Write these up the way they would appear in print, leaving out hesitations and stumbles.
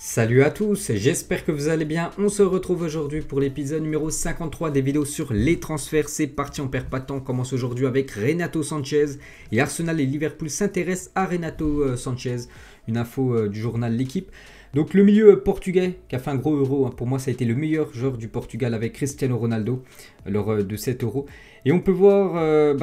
Salut à tous, j'espère que vous allez bien. On se retrouve aujourd'hui pour l'épisode numéro 53 des vidéos sur les transferts. C'est parti, on perd pas de temps. On commence aujourd'hui avec Renato Sanchez. Et Arsenal et Liverpool s'intéressent à Renato Sanchez. Une info du journal L'Équipe. Donc le milieu portugais qui a fait un gros euro. Pour moi, ça a été le meilleur joueur du Portugal avec Cristiano Ronaldo lors de cet euro. Et on peut voir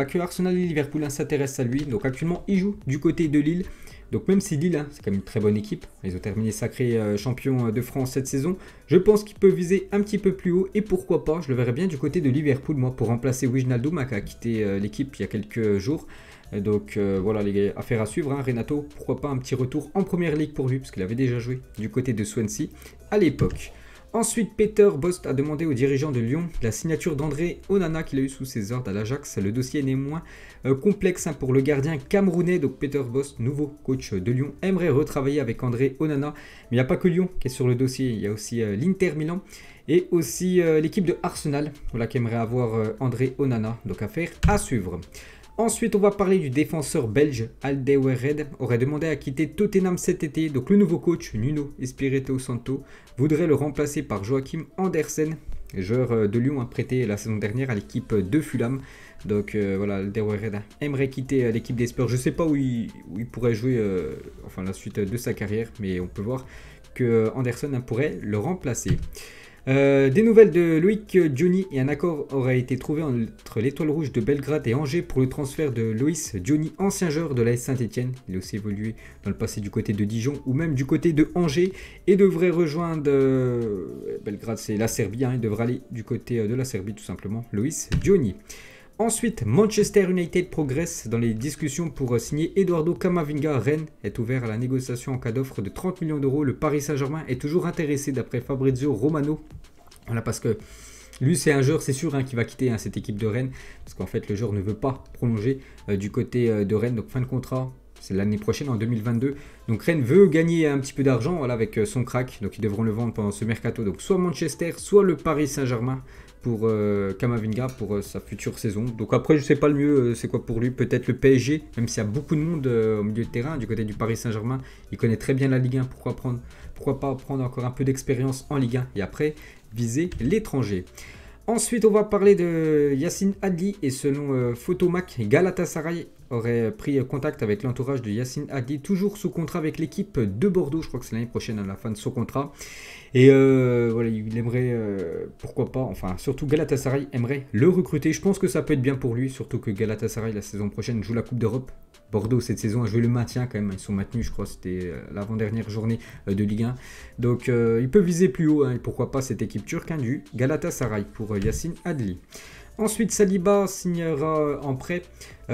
que Arsenal et Liverpool s'intéressent à lui. Donc actuellement, il joue du côté de Lille. Donc même si Lille, c'est quand même une très bonne équipe, ils ont terminé sacré champion de France cette saison, je pense qu'il peut viser un petit peu plus haut et pourquoi pas, je le verrais bien du côté de Liverpool, moi, pour remplacer Wijnaldum qui a quitté l'équipe il y a quelques jours. Donc voilà les gars, affaire à suivre, Renato, pourquoi pas un petit retour en première ligue pour lui, parce qu'il avait déjà joué du côté de Swansea à l'époque. Ensuite, Peter Bosz a demandé aux dirigeants de Lyon la signature d'André Onana qu'il a eu sous ses ordres à l'Ajax. Le dossier n'est moins complexe pour le gardien camerounais. Donc Peter Bosz, nouveau coach de Lyon, aimerait retravailler avec André Onana. Mais il n'y a pas que Lyon qui est sur le dossier, il y a aussi l'Inter Milan et aussi l'équipe de Arsenal qui aimerait avoir André Onana. Donc affaire à suivre. Ensuite, on va parler du défenseur belge Alderweireld aurait demandé à quitter Tottenham cet été. Donc le nouveau coach Nuno Espirito Santo voudrait le remplacer par Joachim Andersen, joueur de Lyon prêté la saison dernière à l'équipe de Fulham. Donc voilà, Alderweireld aimerait quitter l'équipe des Spurs. Je ne sais pas où il pourrait jouer la suite de sa carrière, mais on peut voir que Andersen pourrait le remplacer. Des nouvelles de Loïc Diony et un accord aurait été trouvé entre l'Étoile Rouge de Belgrade et Angers pour le transfert de Loïs Diony, ancien joueur de l'AS Saint-Etienne. Il a aussi évolué dans le passé du côté de Dijon ou même du côté de Angers et devrait rejoindre Belgrade, c'est la Serbie, il devrait aller du côté de la Serbie tout simplement, Loïs Diony. Ensuite, Manchester United progresse dans les discussions pour signer Eduardo Camavinga. Rennes est ouvert à la négociation en cas d'offre de 30 millions d'euros. Le Paris Saint-Germain est toujours intéressé d'après Fabrizio Romano. Voilà, parce que lui, c'est un joueur, c'est sûr, qui va quitter cette équipe de Rennes. Parce qu'en fait, le joueur ne veut pas prolonger du côté de Rennes. Donc, fin de contrat, c'est l'année prochaine, en 2022. Donc, Rennes veut gagner un petit peu d'argent avec son crack. Donc, ils devront le vendre pendant ce mercato. Donc, soit Manchester, soit le Paris Saint-Germain pour Camavinga pour sa future saison. Donc après, je sais pas le mieux, c'est quoi pour lui. Peut-être le PSG, même s'il y a beaucoup de monde au milieu de terrain, du côté du Paris Saint-Germain. Il connaît très bien la Ligue 1, pourquoi pas prendre encore un peu d'expérience en Ligue 1 et après viser l'étranger. Ensuite, on va parler de Yacine Adli et selon Photomac, Galatasaray aurait pris contact avec l'entourage de Yacine Adli, toujours sous contrat avec l'équipe de Bordeaux. Je crois que c'est l'année prochaine à la fin de son contrat. Et voilà, il aimerait, pourquoi pas, surtout Galatasaray aimerait le recruter. Je pense que ça peut être bien pour lui, surtout que Galatasaray la saison prochaine joue la Coupe d'Europe. Bordeaux cette saison a joué le maintien quand même, ils sont maintenus, je crois, c'était l'avant-dernière journée de Ligue 1. Donc il peut viser plus haut, et pourquoi pas cette équipe turque du Galatasaray pour Yacine Adli. Ensuite, Saliba signera en prêt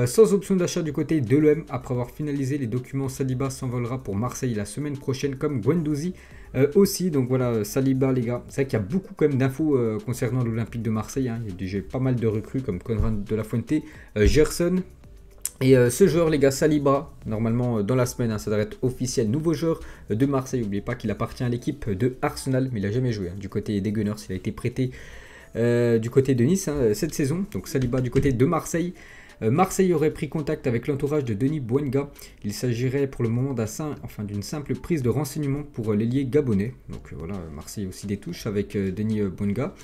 sans option d'achat du côté de l'OM. Après avoir finalisé les documents, Saliba s'envolera pour Marseille la semaine prochaine comme Guendouzi aussi. Donc voilà, Saliba les gars. C'est vrai qu'il y a beaucoup quand même d'infos concernant l'Olympique de Marseille. Il y a déjà pas mal de recrues comme Conrad de la Fuente, Gerson. Et ce joueur les gars, Saliba, normalement dans la semaine, ça devrait être officiel, nouveau joueur de Marseille. N'oubliez pas qu'il appartient à l'équipe de Arsenal, mais il n'a jamais joué du côté des Gunners. Il a été prêté du côté de Nice cette saison. Donc Saliba du côté de Marseille. Marseille aurait pris contact avec l'entourage de Denis Bouanga. Il s'agirait pour le moment d'une simple prise de renseignement pour l'ailier gabonais. Donc voilà, Marseille aussi des touches avec Denis Bouanga.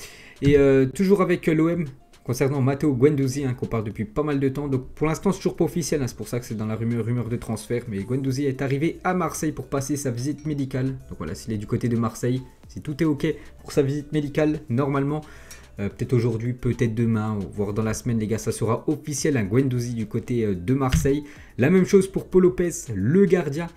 Et toujours avec l'OM. Concernant Matteo Guendouzi, qu'on parle depuis pas mal de temps. Donc pour l'instant, c'est toujours pas officiel. C'est pour ça que c'est dans la rumeur de transfert. Mais Guendouzi est arrivé à Marseille pour passer sa visite médicale. Donc voilà, s'il est du côté de Marseille, si tout est OK pour sa visite médicale, normalement, peut-être aujourd'hui, peut-être demain, voire dans la semaine, les gars, ça sera officiel. Guendouzi du côté de Marseille. La même chose pour Paul Lopez, le gardien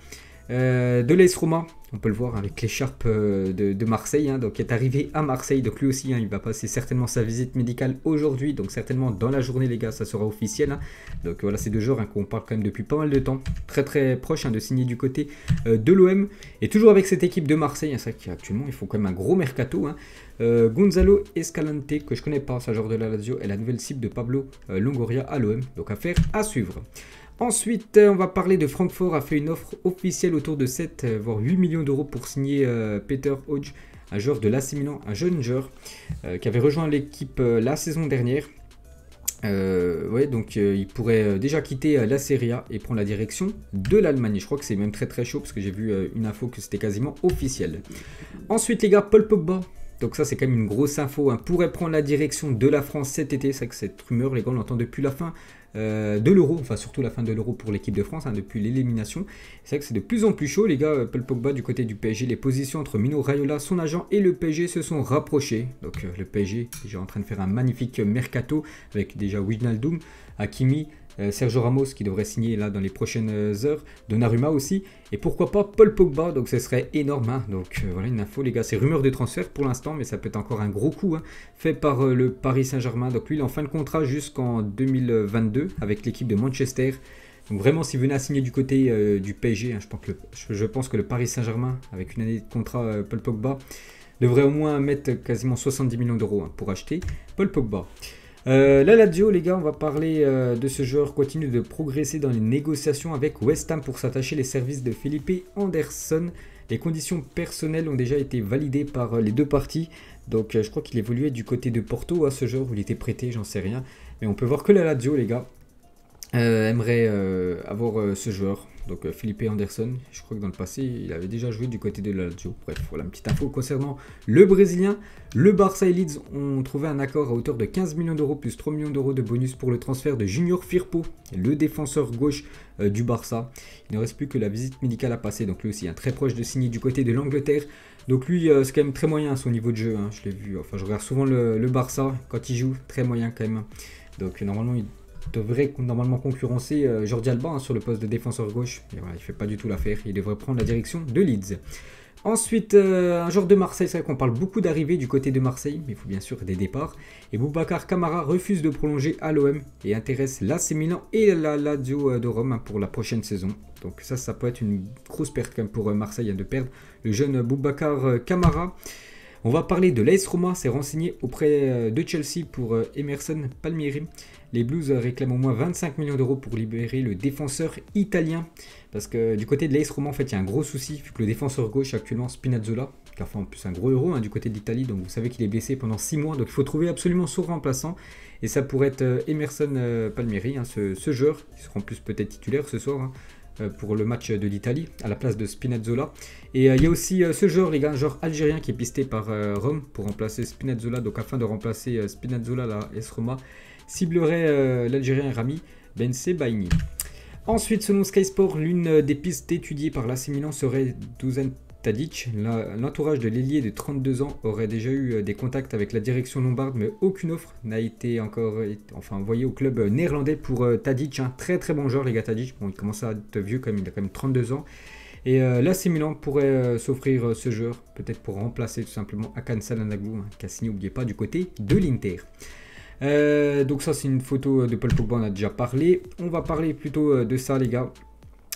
de l'AS Roma. On peut le voir avec l'écharpe de Marseille, donc il est arrivé à Marseille, donc lui aussi il va passer certainement sa visite médicale aujourd'hui, donc certainement dans la journée les gars ça sera officiel, donc voilà ces deux joueurs qu'on parle quand même depuis pas mal de temps, très très proche de signer du côté de l'OM, et toujours avec cette équipe de Marseille, c'est vrai qu'actuellement ils font quand même un gros mercato, Gonzalo Escalante que je connais pas, ce joueur de la Lazio, est la nouvelle cible de Pablo Longoria à l'OM, donc affaire à suivre. Ensuite, on va parler de Francfort a fait une offre officielle autour de 7 voire 8 millions d'euros pour signer Peter Hodge, un joueur de l'AC Milan, un jeune joueur qui avait rejoint l'équipe la saison dernière. Ouais, donc il pourrait déjà quitter la Serie A et prendre la direction de l'Allemagne. Je crois que c'est même très très chaud parce que j'ai vu une info que c'était quasiment officiel. Ensuite les gars, Paul Pogba. Donc ça c'est quand même une grosse info, hein, pourrait prendre la direction de la France cet été. C'est vrai que cette rumeur les gars on l'entend depuis la fin de l'Euro, enfin surtout la fin de l'Euro pour l'équipe de France, hein, depuis l'élimination. C'est vrai que c'est de plus en plus chaud les gars. Paul Pogba du côté du PSG, les positions entre Mino Raiola, son agent, et le PSG se sont rapprochées. Donc le PSG est déjà en train de faire un magnifique mercato avec déjà Wijnaldum, Hakimi, Sergio Ramos qui devrait signer là dans les prochaines heures, Donnarumma aussi, et pourquoi pas Paul Pogba, donc ce serait énorme, hein. Donc voilà une info les gars, c'est rumeur de transfert pour l'instant, mais ça peut être encore un gros coup, hein, fait par le Paris Saint-Germain. Donc lui il est en fin de contrat jusqu'en 2022 avec l'équipe de Manchester. Donc vraiment s'il venait à signer du côté du PSG, hein, je pense que le Paris Saint-Germain avec une année de contrat Paul Pogba devrait au moins mettre quasiment 70 millions d'euros, hein, pour acheter Paul Pogba. La Lazio, les gars, on va parler de ce joueur continue de progresser dans les négociations avec West Ham pour s'attacher les services de Felipe Anderson. Les conditions personnelles ont déjà été validées par les deux parties. Donc je crois qu'il évoluait du côté de Porto à ce joueur, où il était prêté, j'en sais rien. Mais on peut voir que la Lazio, les gars, aimerait avoir ce joueur. Donc Felipe Anderson, je crois que dans le passé, il avait déjà joué du côté de la Lazio. Bref, voilà une petite info concernant le Brésilien. Le Barça et Leeds ont trouvé un accord à hauteur de 15 millions d'euros plus 3 millions d'euros de bonus pour le transfert de Junior Firpo, le défenseur gauche du Barça. Il ne reste plus que la visite médicale à passer, donc lui aussi, hein, très proche de signer du côté de l'Angleterre. Donc lui, c'est quand même très moyen son niveau de jeu, hein, je l'ai vu. Enfin, je regarde souvent le Barça quand il joue, très moyen quand même. Donc normalement, il devrait normalement concurrencer Jordi Alba, hein, sur le poste de défenseur gauche. Et voilà, il ne fait pas du tout l'affaire. Il devrait prendre la direction de Leeds. Ensuite, un joueur de Marseille. C'est vrai qu'on parle beaucoup d'arrivées du côté de Marseille, mais il faut bien sûr des départs. Et Boubacar Kamara refuse de prolonger à l'OM et intéresse l'AC Milan et la Lazio de Rome, hein, pour la prochaine saison. Donc ça peut être une grosse perte quand même pour Marseille, hein, de perdre le jeune Boubacar Kamara. On va parler de l'AS Roma, s'est renseigné auprès de Chelsea pour Emerson Palmieri. Les Blues réclament au moins 25 millions d'euros pour libérer le défenseur italien. Parce que du côté de l'AS Roma, en fait, il y a un gros souci, vu que le défenseur gauche actuellement, Spinazzola, qui a fait en plus un gros euro, hein, du côté de l'Italie, donc vous savez qu'il est blessé pendant 6 mois, donc il faut trouver absolument son remplaçant. Et ça pourrait être Emerson Palmieri, hein, ce joueur, qui sera en plus peut-être titulaire ce soir, hein, pour le match de l'Italie, à la place de Spinazzola. Et il y a aussi ce joueur, les gars, un joueur algérien qui est pisté par Rome pour remplacer Spinazzola. Donc afin de remplacer Spinazzola, la AS Roma ciblerait l'Algérien Rami Bensebaini. Ensuite, selon Sky Sport, l'une des pistes étudiées par l'AC Milan serait Dusan Tadic. L'entourage de l'ailier de 32 ans aurait déjà eu des contacts avec la direction lombarde, mais aucune offre n'a été encore envoyée au club néerlandais pour Tadic. Un très très bon joueur, les gars. Tadic, bon, il commence à être vieux quand même, il a quand même 32 ans. Et l'AC Milan pourrait s'offrir ce joueur, peut-être pour remplacer tout simplement Hakan Çalhanoğlu, hein, qui a signé, n'oubliez pas, du côté de l'Inter. Donc ça c'est une photo de Paul Pogba, on a déjà parlé. On va parler plutôt de ça, les gars.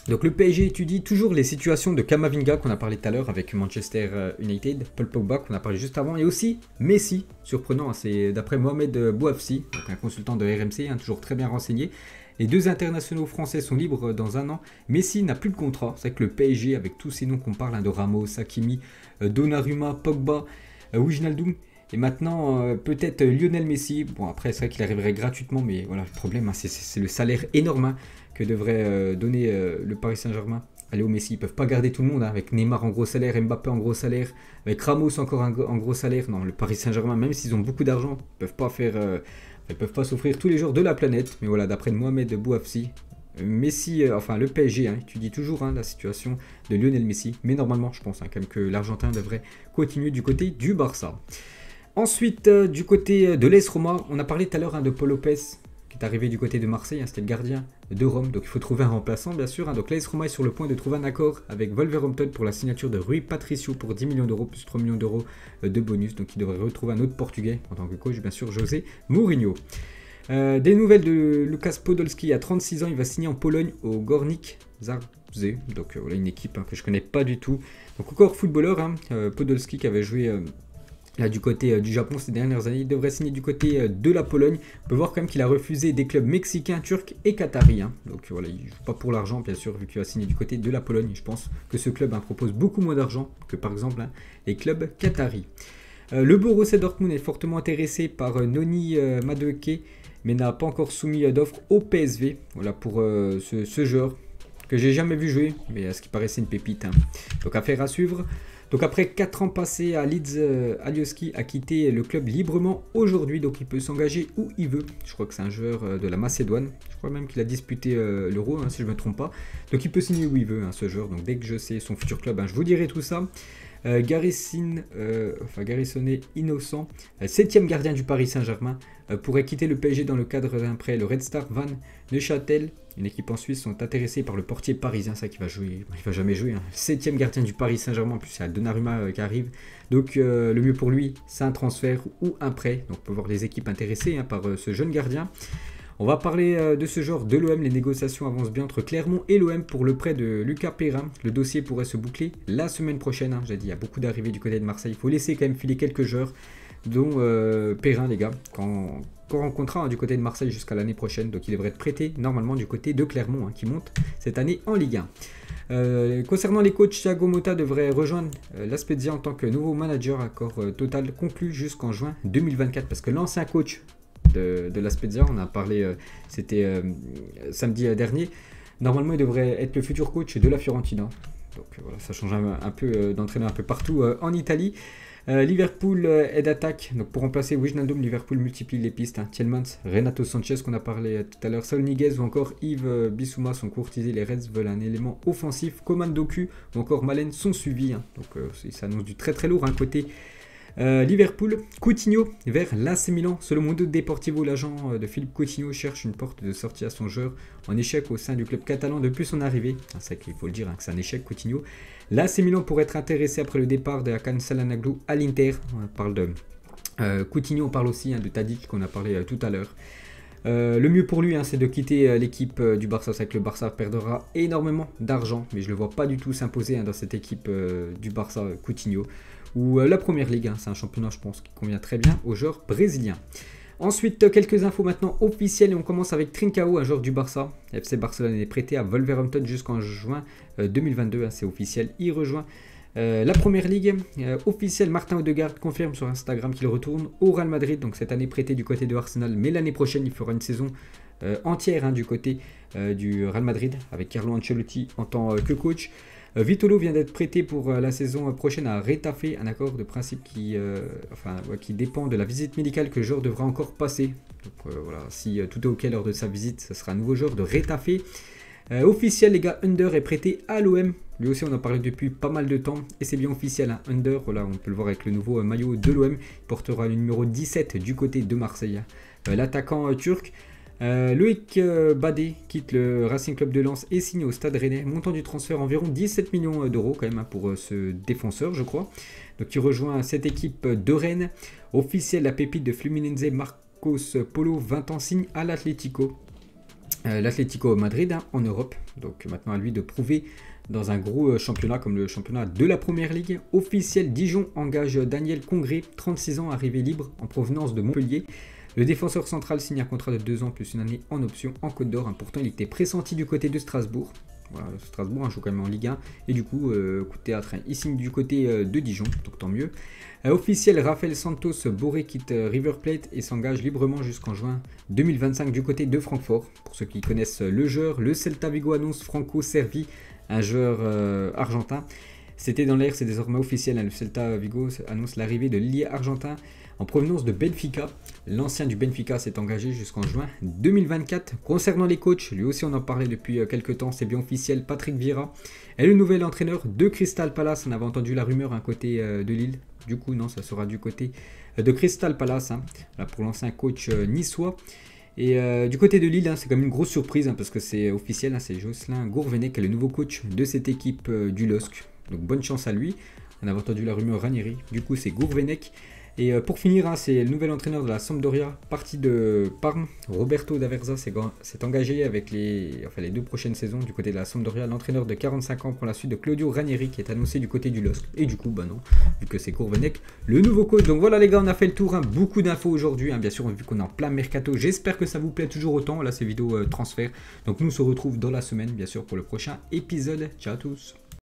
Donc le PSG étudie toujours les situations de Camavinga qu'on a parlé tout à l'heure avec Manchester United, Paul Pogba qu'on a parlé juste avant, et aussi Messi, surprenant, hein, c'est d'après Mohamed Bouafsi, donc un consultant de RMC, hein, toujours très bien renseigné. Les deux internationaux français sont libres dans un an. Messi n'a plus de contrat. C'est vrai que le PSG, avec tous ces noms qu'on parle, hein, de Ramos, Hakimi, Donnarumma, Pogba, Wijnaldum, et maintenant peut-être Lionel Messi. Bon, après c'est vrai qu'il arriverait gratuitement, mais voilà, le problème, hein, c'est le salaire énorme, hein, que devrait donner le Paris Saint-Germain à Léo Messi. Ils ne peuvent pas garder tout le monde, hein, avec Neymar en gros salaire, Mbappé en gros salaire, avec Ramos encore en gros salaire. Non, le Paris Saint-Germain, même s'ils ont beaucoup d'argent, ils ne peuvent pas s'offrir tous les joueurs de la planète. Mais voilà, d'après Mohamed Bouafsi, Messi, le PSG, hein, étudie toujours, hein, la situation de Lionel Messi. Mais normalement, je pense, hein, quand même que l'Argentin devrait continuer du côté du Barça. Ensuite, du côté de l'AS Roma, on a parlé tout à l'heure, hein, de Paul Lopez, qui est arrivé du côté de Marseille, hein, c'était le gardien de Rome, donc il faut trouver un remplaçant, bien sûr. Hein. Donc l'AS Roma est sur le point de trouver un accord avec Wolverhampton pour la signature de Rui Patricio pour 10 millions d'euros plus 3 millions d'euros de bonus. Donc il devrait retrouver un autre Portugais en tant que coach, bien sûr, José Mourinho. Des nouvelles de Lukas Podolski, à 36 ans, il va signer en Pologne au Górnik Zabrze. Donc voilà une équipe, hein, que je ne connais pas du tout. Donc encore footballeur, hein, Podolski qui avait joué là du côté du Japon ces dernières années, il devrait signer du côté de la Pologne. On peut voir quand même qu'il a refusé des clubs mexicains, turcs et qataris, hein. Donc voilà, il ne joue pas pour l'argent, bien sûr, vu qu'il va signer du côté de la Pologne. Je pense que ce club, hein, propose beaucoup moins d'argent que par exemple, hein, les clubs qataris. Le Borussia Dortmund est fortement intéressé par Noni Madueke, mais n'a pas encore soumis d'offre au PSV. Voilà pour ce joueur que j'ai jamais vu jouer, mais à ce qui paraissait une pépite. Hein. Donc affaire à suivre. Donc après 4 ans passés à Leeds, Alioski a quitté le club librement aujourd'hui, donc il peut s'engager où il veut. Je crois que c'est un joueur de la Macédoine, je crois même qu'il a disputé l'Euro, hein, si je ne me trompe pas. Donc il peut signer où il veut, hein, ce joueur, donc dès que je sais son futur club, hein, je vous dirai tout ça. Garrissonné Innocent, 7e gardien du Paris Saint-Germain, pourrait quitter le PSG dans le cadre d'un prêt. Le Red Star Van Neuchâtel, une équipe en Suisse, sont intéressés par le portier parisien, ça qui va jouer, il va jamais jouer. Hein. 7e gardien du Paris Saint-Germain, en plus il y a Donnarumma qui arrive. Donc le mieux pour lui, c'est un transfert ou un prêt. Donc on peut voir les équipes intéressées hein, par ce jeune gardien. On va parler de ce genre de l'OM. Les négociations avancent bien entre Clermont et l'OM pour le prêt de Lucas Perrin. Le dossier pourrait se boucler la semaine prochaine. Hein. J'ai dit, il y a beaucoup d'arrivées du côté de Marseille. Il faut laisser quand même filer quelques joueurs, dont Perrin, les gars, encore en contrat hein, du côté de Marseille jusqu'à l'année prochaine. Donc il devrait être prêté normalement du côté de Clermont, hein, qui monte cette année en Ligue 1. Concernant les coachs, Thiago Motta devrait rejoindre la Spezia en tant que nouveau manager. Accord total conclu jusqu'en juin 2024. Parce que l'ancien coach de la Spezia, on a parlé, c'était samedi dernier. Normalement, il devrait être le futur coach de la Fiorentina. Donc voilà, ça change un peu d'entraîneur un peu partout en Italie. Liverpool est d'attaque. Donc pour remplacer Wijnaldum, Liverpool multiplie les pistes. Hein. Tielemans, Renato Sanchez qu'on a parlé tout à l'heure, Saul Niguez ou encore Yves Bissouma sont courtisés. Les Reds veulent un élément offensif. Coman Doku ou encore Malen sont suivis. Hein. Donc ça s'annonce du très très lourd. Hein, côté Liverpool, Coutinho vers l'AC Milan. Selon Mundo Deportivo, l'agent de Philippe Coutinho cherche une porte de sortie à son joueur en échec au sein du club catalan depuis son arrivée. C'est vrai qu'il faut le dire hein, que c'est un échec Coutinho. L'AC Milan pourrait être intéressé après le départ de Hakan Çalhanoğlu à l'Inter. On parle de Coutinho, on parle aussi hein, de Tadic qu'on a parlé tout à l'heure. Le mieux pour lui, hein, c'est de quitter l'équipe du Barça. C'est que le Barça perdra énormément d'argent, mais je ne le vois pas du tout s'imposer hein, dans cette équipe du Barça Coutinho. Ou la Première Ligue, hein, c'est un championnat je pense qui convient très bien aux joueurs brésiliens. Ensuite, quelques infos maintenant officielles et on commence avec Trincao, un joueur du Barça. FC Barcelone est prêté à Wolverhampton jusqu'en juin 2022, hein, c'est officiel, il rejoint la Première Ligue. Officiel, Martin Odegaard confirme sur Instagram qu'il retourne au Real Madrid, donc cette année prêté du côté de Arsenal, mais l'année prochaine il fera une saison entière hein, du côté du Real Madrid avec Carlo Ancelotti en tant que coach. Vitolo vient d'être prêté pour la saison prochaine à Retafe, un accord de principe qui dépend de la visite médicale que le joueur devra encore passer. Donc voilà, si tout est ok lors de sa visite, ce sera un nouveau joueur de Retafe. Officiel les gars, Under est prêté à l'OM. Lui aussi on en parlait depuis pas mal de temps et c'est bien officiel. Hein. Under, voilà, on peut le voir avec le nouveau maillot de l'OM. Il portera le numéro 17 du côté de Marseille. L'attaquant turc. Loïc Badé quitte le Racing Club de Lens et signe au Stade Rennais. Montant du transfert environ 17 millions d'euros quand même hein, pour ce défenseur je crois. Donc il rejoint cette équipe de Rennes. Officiel, la pépite de Fluminense Marcos Polo, 20 ans, signe à l'Atlético. L'Atlético Madrid hein, en Europe. Donc maintenant à lui de prouver dans un gros championnat comme le championnat de la Première Ligue. Officiel, Dijon engage Daniel Congré, 36 ans, arrivé libre en provenance de Montpellier. Le défenseur central signe un contrat de 2 ans plus une année en option en Côte d'Or. Pourtant, il était pressenti du côté de Strasbourg. Voilà, Strasbourg joue quand même en Ligue 1. Et du coup, coup de théâtre, il signe du côté de Dijon, donc tant mieux. Officiel, Rafael Santos Borré quitte River Plate et s'engage librement jusqu'en juin 2025 du côté de Francfort. Pour ceux qui connaissent le joueur, le Celta Vigo annonce Franco Cervi, un joueur argentin. C'était dans l'air, c'est désormais officiel. Hein, le Celta Vigo annonce l'arrivée de l'ailier argentin en provenance de Benfica. L'ancien du Benfica s'est engagé jusqu'en juin 2024. Concernant les coachs, lui aussi on en parlait depuis quelques temps, c'est bien officiel, Patrick Vieira est le nouvel entraîneur de Crystal Palace. On avait entendu la rumeur à côté de Lille, du coup non, ça sera du côté de Crystal Palace, hein, là, pour l'ancien coach niçois. Et du côté de Lille, hein, c'est quand même une grosse surprise hein, parce que c'est officiel, hein, c'est Jocelyn Gourvenec qui est le nouveau coach de cette équipe du LOSC. Donc bonne chance à lui. On avait entendu la rumeur Ranieri, du coup c'est Gourvenec. Et pour finir, hein, c'est le nouvel entraîneur de la Sampdoria, parti de Parme. Roberto D'Aversa s'est engagé avec les 2 prochaines saisons du côté de la Sampdoria. L'entraîneur de 45 ans prend la suite de Claudio Ranieri qui est annoncé du côté du LOSC. Et du coup, bah non, vu que c'est Gourvenec, le nouveau coach. Donc voilà les gars, on a fait le tour, hein, beaucoup d'infos aujourd'hui. Hein, bien sûr, vu qu'on est en plein mercato, j'espère que ça vous plaît toujours autant. Là, c'est vidéo transfert. Donc nous on se retrouve dans la semaine, bien sûr, pour le prochain épisode. Ciao à tous.